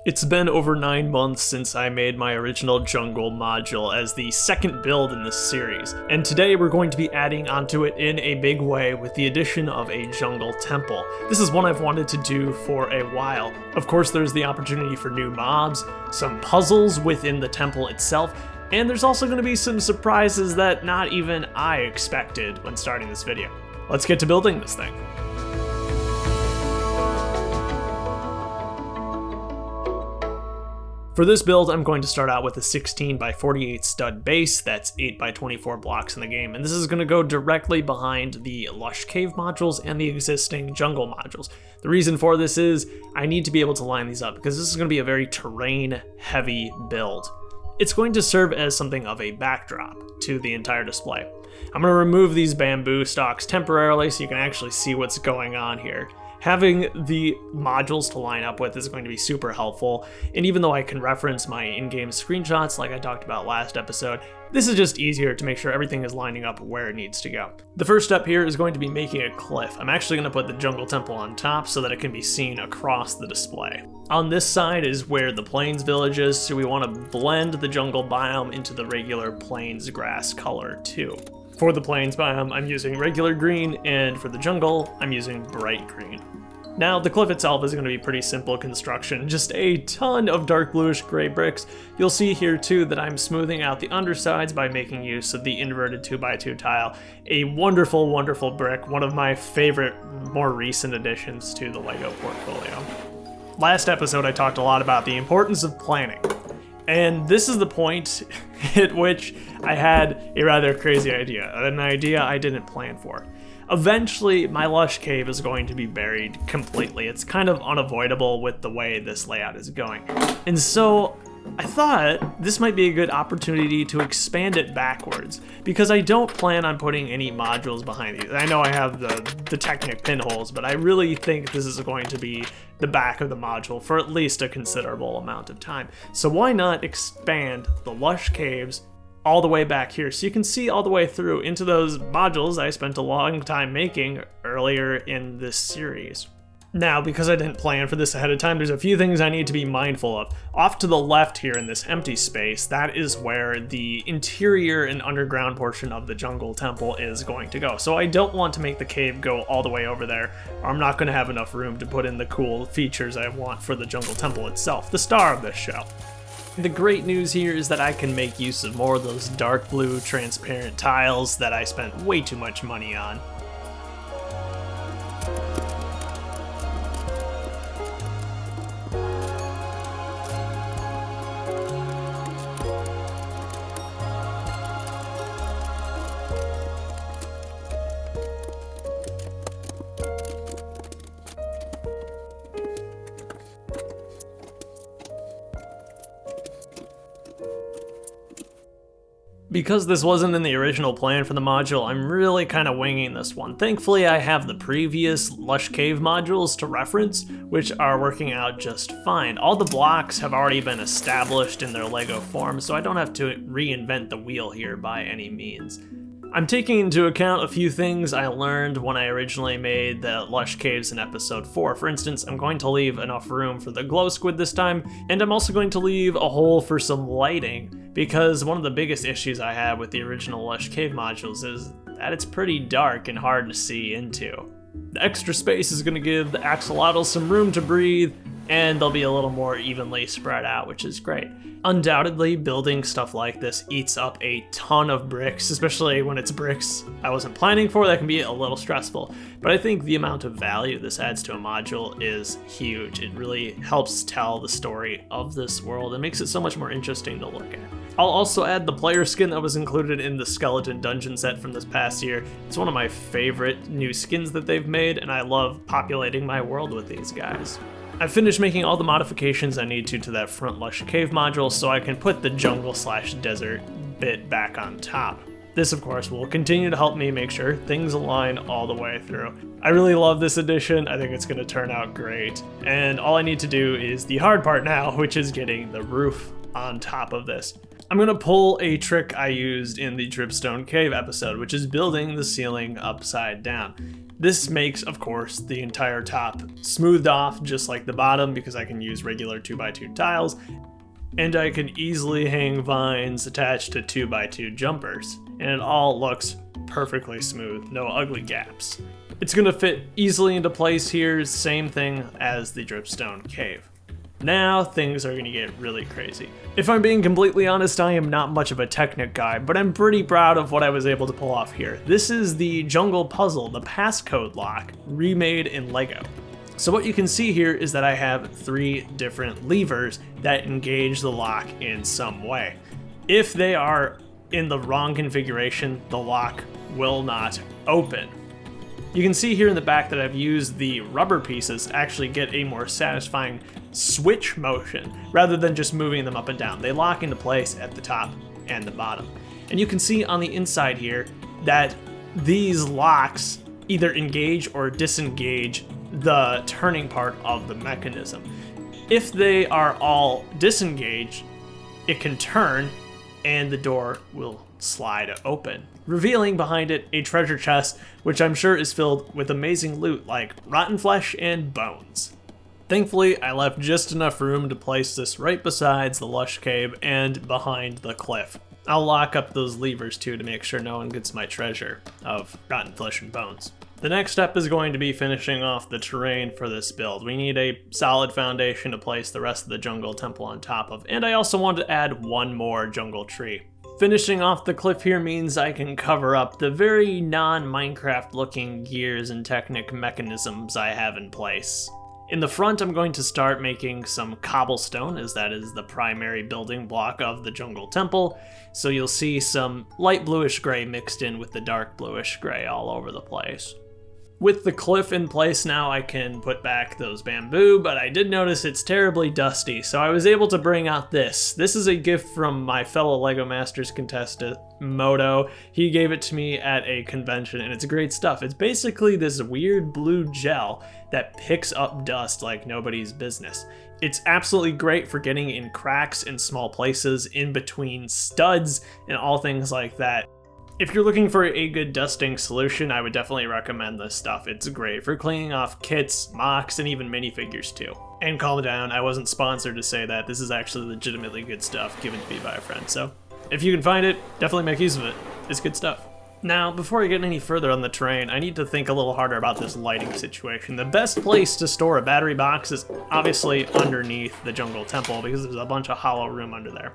It's been over 9 months since I made my original jungle module as the second build in this series, and today we're going to be adding onto it in a big way with the addition of a jungle temple. This is one I've wanted to do for a while. Of course, there's the opportunity for new mobs, some puzzles within the temple itself, and there's also going to be some surprises that not even I expected when starting this video. Let's get to building this thing. For this build, I'm going to start out with a 16 by 48 stud base that's 8 by 24 blocks in the game, and this is going to go directly behind the Lush Cave modules and the existing jungle modules. The reason for this is I need to be able to line these up because this is going to be a very terrain-heavy build. It's going to serve as something of a backdrop to the entire display. I'm going to remove these bamboo stalks temporarily so you can actually see what's going on here. Having the modules to line up with is going to be super helpful, and even though I can reference my in-game screenshots like I talked about last episode, this is just easier to make sure everything is lining up where it needs to go. The first step here is going to be making a cliff. I'm actually going to put the jungle temple on top so that it can be seen across the display. On this side is where the plains village is, so we want to blend the jungle biome into the regular plains grass color too. For the plains biome, I'm using regular green, and for the jungle, I'm using bright green. Now, the cliff itself is going to be pretty simple construction, just a ton of dark bluish gray bricks. You'll see here too that I'm smoothing out the undersides by making use of the inverted 2x2 tile. A wonderful, wonderful brick, one of my favorite, more recent additions to the LEGO portfolio. Last episode, I talked a lot about the importance of planning. And this is the point at which I had a rather crazy idea, an idea I didn't plan for. Eventually, my Lush Cave is going to be buried completely. It's kind of unavoidable with the way this layout is going. And so I thought this might be a good opportunity to expand it backwards, because I don't plan on putting any modules behind these. I know I have the Technic pinholes, but I really think this is going to be the back of the module for at least a considerable amount of time. So why not expand the Lush Caves all the way back here so you can see all the way through into those modules I spent a long time making earlier in this series. Now, because I didn't plan for this ahead of time, there's a few things I need to be mindful of. Off to the left here in this empty space, that is where the interior and underground portion of the jungle temple is going to go. So I don't want to make the cave go all the way over there, or I'm not going to have enough room to put in the cool features I want for the jungle temple itself, the star of this show. The great news here is that I can make use of more of those dark blue transparent tiles that I spent way too much money on. Because this wasn't in the original plan for the module, I'm really kind of winging this one. Thankfully, I have the previous Lush Cave modules to reference, which are working out just fine. All the blocks have already been established in their LEGO form, so I don't have to reinvent the wheel here by any means. I'm taking into account a few things I learned when I originally made the Lush Caves in episode 4. For instance, I'm going to leave enough room for the glow squid this time, and I'm also going to leave a hole for some lighting, because one of the biggest issues I had with the original Lush Cave modules is that it's pretty dark and hard to see into. The extra space is going to give the axolotls some room to breathe, and they'll be a little more evenly spread out, which is great. Undoubtedly, building stuff like this eats up a ton of bricks, especially when it's bricks I wasn't planning for. That can be a little stressful, but I think the amount of value this adds to a module is huge. It really helps tell the story of this world and makes it so much more interesting to look at. I'll also add the player skin that was included in the Skeleton Dungeon set from this past year. It's one of my favorite new skins that they've made, and I love populating my world with these guys. I've finished making all the modifications I need to that front Lush Cave module so I can put the jungle/desert bit back on top. This, of course, will continue to help me make sure things align all the way through. I really love this addition. I think it's going to turn out great. And all I need to do is the hard part now, which is getting the roof on top of this. I'm going to pull a trick I used in the Dripstone Cave episode, which is building the ceiling upside down. This makes, of course, the entire top smoothed off just like the bottom because I can use regular 2x2 tiles, and I can easily hang vines attached to 2x2 jumpers, and it all looks perfectly smooth, no ugly gaps. It's going to fit easily into place here, same thing as the dripstone cave. Now things are going to get really crazy. If I'm being completely honest, I am not much of a Technic guy, but I'm pretty proud of what I was able to pull off here. This is the jungle puzzle, the passcode lock, remade in Lego. So what you can see here is that I have 3 different levers that engage the lock in some way. If they are in the wrong configuration, the lock will not open. You can see here in the back that I've used the rubber pieces to actually get a more satisfying switch motion rather than just moving them up and down. They lock into place at the top and the bottom. And you can see on the inside here that these locks either engage or disengage the turning part of the mechanism. If they are all disengaged, it can turn and the door will slide open, revealing behind it a treasure chest, which I'm sure is filled with amazing loot like rotten flesh and bones. Thankfully, I left just enough room to place this right besides the lush cave and behind the cliff. I'll lock up those levers too to make sure no one gets my treasure of rotten flesh and bones. The next step is going to be finishing off the terrain for this build. We need a solid foundation to place the rest of the jungle temple on top of, and I also want to add one more jungle tree. Finishing off the cliff here means I can cover up the very non-Minecraft looking gears and Technic mechanisms I have in place. In the front, I'm going to start making some cobblestone, as that is the primary building block of the jungle temple. So you'll see some light bluish gray mixed in with the dark bluish gray all over the place. With the cliff in place now, I can put back those bamboo, but I did notice it's terribly dusty, so I was able to bring out this. This is a gift from my fellow LEGO Masters contestant, Moto. He gave it to me at a convention, and it's great stuff. It's basically this weird blue gel that picks up dust like nobody's business. It's absolutely great for getting in cracks in small places, in between studs, and all things like that. If you're looking for a good dusting solution, I would definitely recommend this stuff. It's great for cleaning off kits, mocks, and even minifigures too. And calm down, I wasn't sponsored to say that. This is actually legitimately good stuff given to me by a friend. So if you can find it, definitely make use of it. It's good stuff. Now, before I get any further on the terrain, I need to think a little harder about this lighting situation. The best place to store a battery box is obviously underneath the jungle temple because there's a bunch of hollow room under there.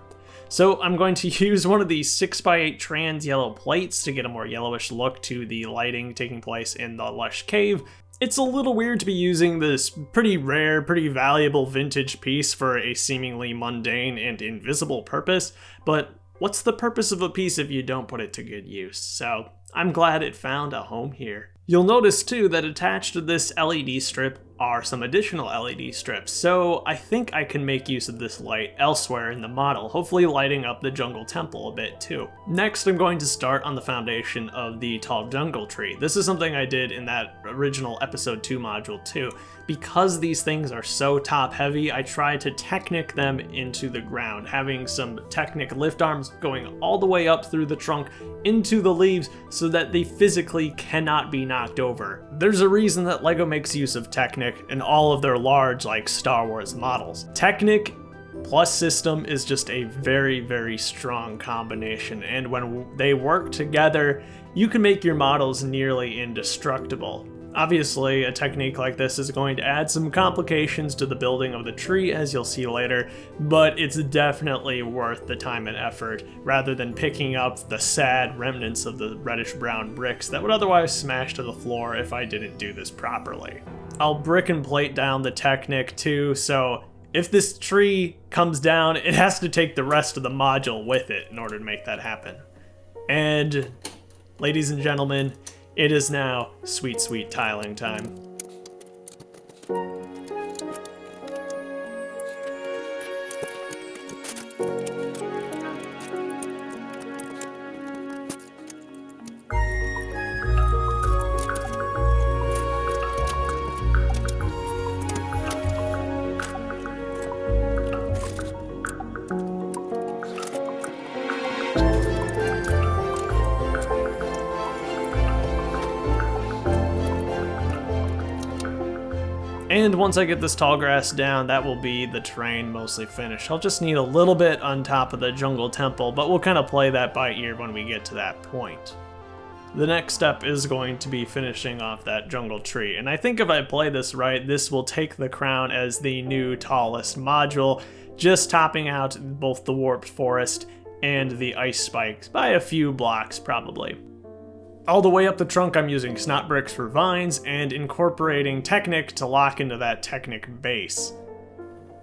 So I'm going to use one of these 6x8 trans yellow plates to get a more yellowish look to the lighting taking place in the lush cave. It's a little weird to be using this pretty rare, pretty valuable vintage piece for a seemingly mundane and invisible purpose, but what's the purpose of a piece if you don't put it to good use? So I'm glad it found a home here. You'll notice too that attached to this LED strip are some additional LED strips, so I think I can make use of this light elsewhere in the model, hopefully lighting up the jungle temple a bit too. Next, I'm going to start on the foundation of the tall jungle tree. This is something I did in that original episode 2 module too. Because these things are so top heavy, I tried to Technic them into the ground, having some Technic lift arms going all the way up through the trunk into the leaves so that they physically cannot be knocked over. There's a reason that LEGO makes use of Technic in all of their large, like, Star Wars models. Technic plus system is just a very, very strong combination, and when they work together, you can make your models nearly indestructible. Obviously, a technique like this is going to add some complications to the building of the tree, as you'll see later, but it's definitely worth the time and effort, rather than picking up the sad remnants of the reddish-brown bricks that would otherwise smash to the floor if I didn't do this properly. I'll brick and plate down the Technic too, so if this tree comes down, it has to take the rest of the module with it in order to make that happen. And, ladies and gentlemen, it is now sweet, sweet tiling time. And once I get this tall grass down, that will be the terrain mostly finished. I'll just need a little bit on top of the jungle temple, but we'll kind of play that by ear when we get to that point. The next step is going to be finishing off that jungle tree, and I think if I play this right, this will take the crown as the new tallest module, just topping out both the warped forest and the ice spikes by a few blocks probably. All the way up the trunk I'm using snot bricks for vines and incorporating Technic to lock into that Technic base.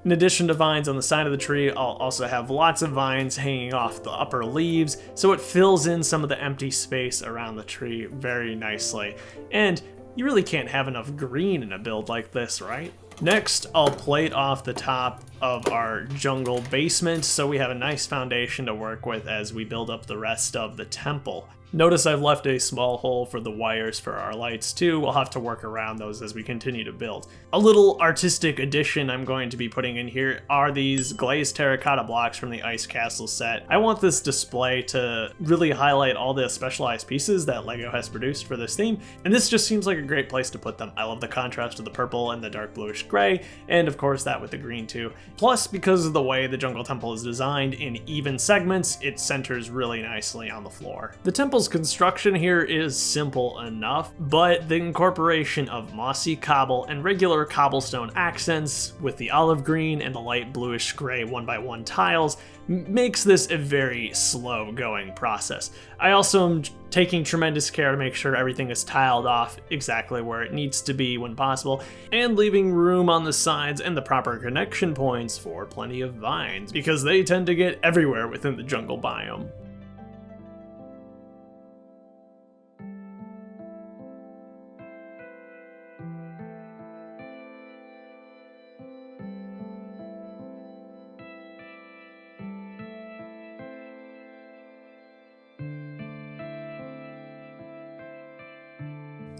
In addition to vines on the side of the tree, I'll also have lots of vines hanging off the upper leaves, so it fills in some of the empty space around the tree very nicely. And you really can't have enough green in a build like this, right? Next, I'll plate off the top of our jungle basement so we have a nice foundation to work with as we build up the rest of the temple. Notice I've left a small hole for the wires for our lights too. We'll have to work around those as we continue to build. A little artistic addition I'm going to be putting in here are these glazed terracotta blocks from the Ice Castle set. I want this display to really highlight all the specialized pieces that LEGO has produced for this theme, and this just seems like a great place to put them. I love the contrast of the purple and the dark bluish gray, and of course that with the green too. Plus, because of the way the jungle temple is designed in even segments, it centers really nicely on the floor. The temple's construction here is simple enough, but the incorporation of mossy cobble and regular cobblestone accents with the olive green and the light bluish gray 1x1 tiles makes this a very slow going process. I also am taking tremendous care to make sure everything is tiled off exactly where it needs to be when possible, and leaving room on the sides and the proper connection points for plenty of vines, because they tend to get everywhere within the jungle biome.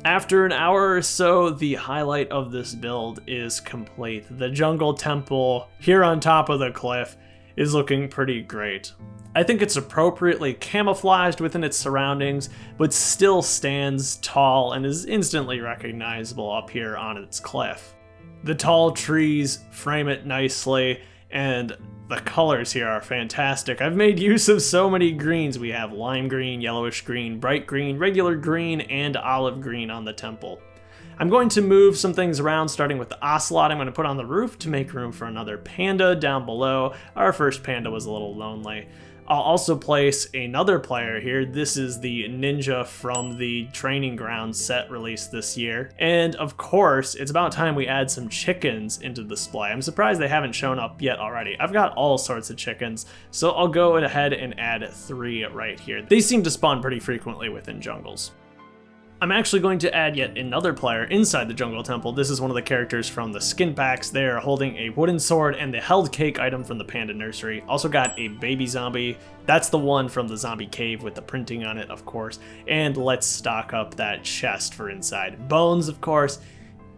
After an hour or so, the highlight of this build is complete. The jungle temple here on top of the cliff is looking pretty great. I think it's appropriately camouflaged within its surroundings, but still stands tall and is instantly recognizable up here on its cliff. The tall trees frame it nicely, and the colors here are fantastic. I've made use of so many greens. We have lime green, yellowish green, bright green, regular green, and olive green on the temple. I'm going to move some things around, starting with the ocelot I'm going to put on the roof to make room for another panda down below. Our first panda was a little lonely. I'll also place another player here. This is the ninja from the Training Grounds set released this year. And of course, it's about time we add some chickens into the display. I'm surprised they haven't shown up yet already. I've got all sorts of chickens, so I'll go ahead and add 3 right here. They seem to spawn pretty frequently within jungles. I'm actually going to add yet another player inside the jungle temple. This is one of the characters from the skin packs. They are holding a wooden sword and the held cake item from the panda nursery. Also got a baby zombie. That's the one from the zombie cave with the printing on it, of course. And let's stock up that chest for inside. Bones, of course.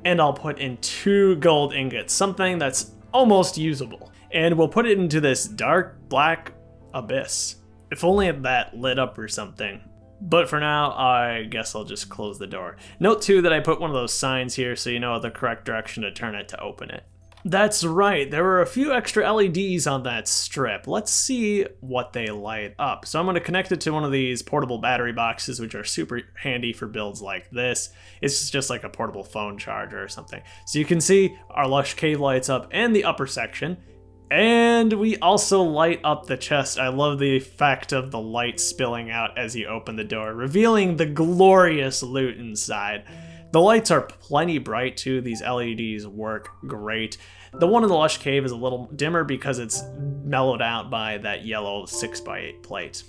And I'll put in 2 gold ingots, something that's almost usable. And we'll put it into this dark black abyss. If only that lit up or something. But for now, I guess I'll just close the door. Note too that I put one of those signs here so you know the correct direction to turn it to open it. That's right, there were a few extra LEDs on that strip. Let's see what they light up. So I'm going to connect it to one of these portable battery boxes, which are super handy for builds like this. It's just like a portable phone charger or something. So you can see our lush cave lights up and the upper section. And we also light up the chest. I love the effect of the light spilling out as you open the door, revealing the glorious loot inside. The lights are plenty bright too. These LEDs work great. The one in the lush cave is a little dimmer because it's mellowed out by that yellow 6x8 plate.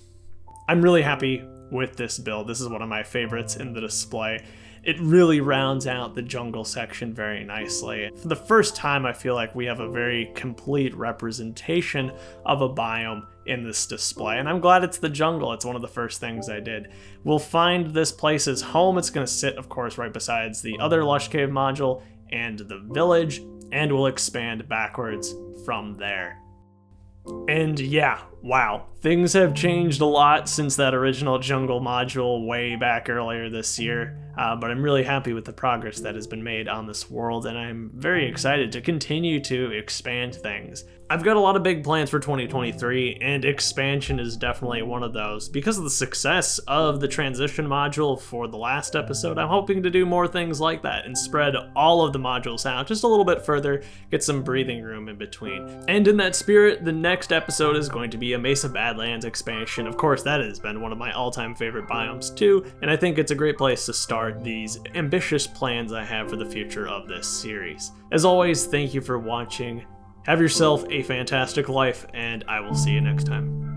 I'm really happy with this build. This is one of my favorites in the display. It really rounds out the jungle section very nicely. For the first time, I feel like we have a very complete representation of a biome in this display, and I'm glad it's the jungle. It's one of the first things I did. We'll find this place as home. It's going to sit, of course, right beside the other Lush Cave module and the village, and we'll expand backwards from there. And yeah, Wow, things have changed a lot since that original jungle module way back earlier this year, but I'm really happy with the progress that has been made on this world, and I'm very excited to continue to expand things. I've got a lot of big plans for 2023, and expansion is definitely one of those. Because of the success of the transition module for the last episode, I'm hoping to do more things like that and spread all of the modules out just a little bit further, get some breathing room in between. And in that spirit, the next episode is going to be a Mesa Badlands expansion. Of course, that has been one of my all-time favorite biomes too, and I think it's a great place to start these ambitious plans I have for the future of this series. As always, thank you for watching. Have yourself a fantastic life, and I will see you next time.